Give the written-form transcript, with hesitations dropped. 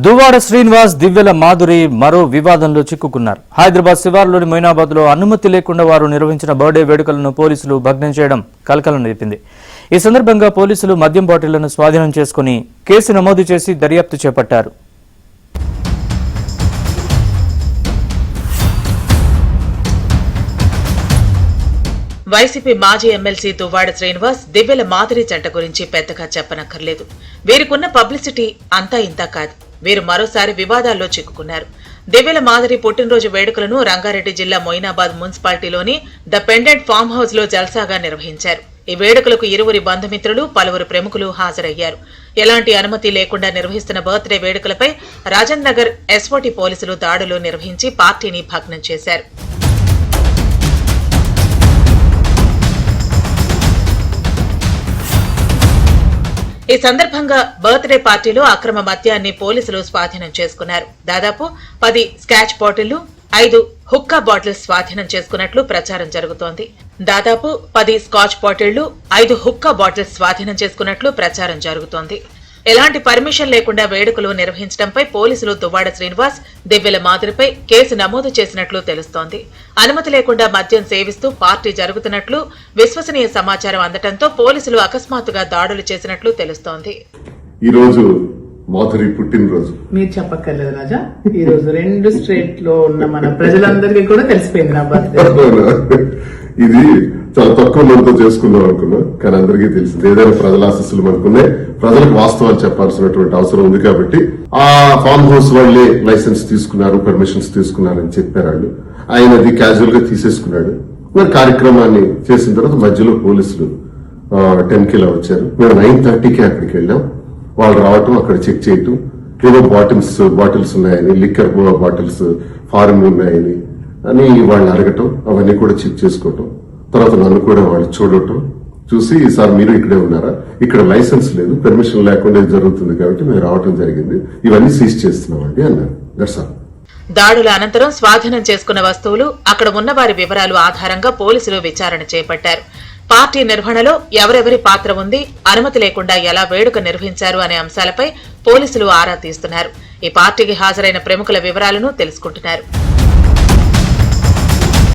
దువ్వాడ శ్రీనివాస్, దివ్యల మాధురి మరో వివాదంలో చిక్కుకున్నారు. హైదరాబాద్ శివార్లోని మొయినాబాద్లో అనుమతి లేకుండా వారు నిర్వహించిన బర్త్డే వేడుకలను పోలీసులు భగ్నం చేయడం కలకలం రేపింది. ఈ సందర్భంగా పోలీసులు మద్యం బాటిళ్లను స్వాధీనం చేసుకుని కేసు నమోదు చేసి దర్యాప్తు చేపట్టారు. వైసీపీ మాజీ ఎమ్మెల్సీ దువ్వాడ శ్రీనివాస్, దివ్యల మాధురి జంట గురించి పెద్దగా చెప్పనక్కర్లేదు. వీరికున్న పబ్లిసిటీ అంతా ఇంతా కాదు. వీరు మరోసారి వివాదాల్లో చిక్కుకున్నారు. దివ్యల మాధురి పుట్టినరోజు వేడుకలను రంగారెడ్డి జిల్లా మొయినాబాద్ మున్సిపాలిటీలోని ద పెండెంట్ ఫామ్ హౌస్ లో జల్సాగా నిర్వహించారు. ఈ వేడుకలకు ఇరువురి బంధుమిత్రులు, పలువురు ప్రముఖులు హాజరయ్యారు. ఎలాంటి అనుమతి లేకుండా నిర్వహిస్తున్న బర్త్డే వేడుకలపై రాజేంద్ర నగర్ ఎస్ఓటీ పోలీసులు దాడులు నిర్వహించి పార్టీని భగ్నం చేశారు. ఈ సందర్భంగా బర్త్డే పార్టీలో అక్రమ మద్యాన్ని పోలీసులు స్వాధీనం చేసుకున్నారు. దాదాపు 10 స్కాచ్ బాటిళ్లు, 5 హుక్కా బాటిల్స్ స్వాధీనం చేసుకున్నట్లు ప్రచారం జరుగుతోంది. దాదాపు 10 స్కాచ్ బాటిళ్లు, 5 హుక్కా బాటిల్స్ స్వాధీనం చేసుకున్నట్లు ప్రచారం జరుగుతోంది. ఎలాంటి పర్మిషన్ లేకుండా వేడుకలు నిర్వహించడంపై పోలీసులు దువ్వాడ శ్రీనివాస్, దివ్యల మాధురిపై కేసు నమోదు చేసినట్లు తెలుస్తోంది. అనుమతి లేకుండా మద్యం సేవిస్తూ పార్టీ జరుగుతున్నట్లు విశ్వసనీయ సమాచారం అందడంతో పోలీసులు అకస్మాత్తుగా దాడులు చేసినట్లు తెలుస్తోంది. ఈ రోజు మాధురి పుట్టినరోజు మీరు చెప్పక్కర్లేదు రాజా. ఈ రోజు 2 స్టేట్ లో ఉన్న మన ప్రజలందరికీ కూడా తెలిసిపోయింది నా బర్త్డే. ఇది చాలా తక్కువ మందితో చేసుకుందాం అనుకున్నాం, కానీ అందరికీ తెలిసింది. ఏదైనా ప్రజల ఆశీస్సులు మనకున్నాయి, ప్రజలకు వాస్తవాలు చెప్పాల్సినటువంటి అవసరం ఉంది కాబట్టి ఆ ఫామ్ హౌస్ వాళ్లే లైసెన్స్ తీసుకున్నారు, పర్మిషన్స్ తీసుకున్నారని చెప్పారు వాళ్ళు. ఆయన అది క్యాజువల్ గా తీసేసుకున్నాడు. మరి కార్యక్రమాన్ని చేసిన తర్వాత మధ్యలో పోలీసులు 10కి ఇలా వచ్చారు. మేము 9:30కి అక్కడికి వెళ్ళాం. వాళ్ళు రావటం, అక్కడ చెక్ చేయటం, ఏదో బాటిల్స్ ఉన్నాయని, లిక్కర్ బాటిల్స్ ఫారెన్ ఉన్నాయని అని వాళ్ళు అడగటం, అవన్నీ కూడా చెక్ చేసుకోవటం. తర్వాత నన్ను కూడా వాళ్ళు చూసి, సార్ మీరు ఇక్కడే ఉన్నారా, ఇక్కడ లైసెన్స్ లేదు, పర్మిషన్ లేకుండా జరుగుతుంది కాబట్టి మేము రావటం జరిగింది, ఇవన్నీ సీజ్ చేస్తున్నామండి అన్నారు. That's all. దాడుల అనంతరం స్వాధీనం చేసుకున్న వస్తువులు, అక్కడ ఉన్న వారి వివరాలు ఆధారంగా పోలీసులు విచారణ చేపట్టారు. పార్టీ నిర్వహణలో ఎవరెవరి పాత్ర ఉంది, అనుమతి లేకుండా ఎలా వేడుక నిర్వహించారు అనే అంశాలపై పోలీసులు ఆరా తీస్తున్నారు. ఈ పార్టీకి హాజరైన ప్రముఖుల వివరాలను తెలుసుకుంటున్నారు.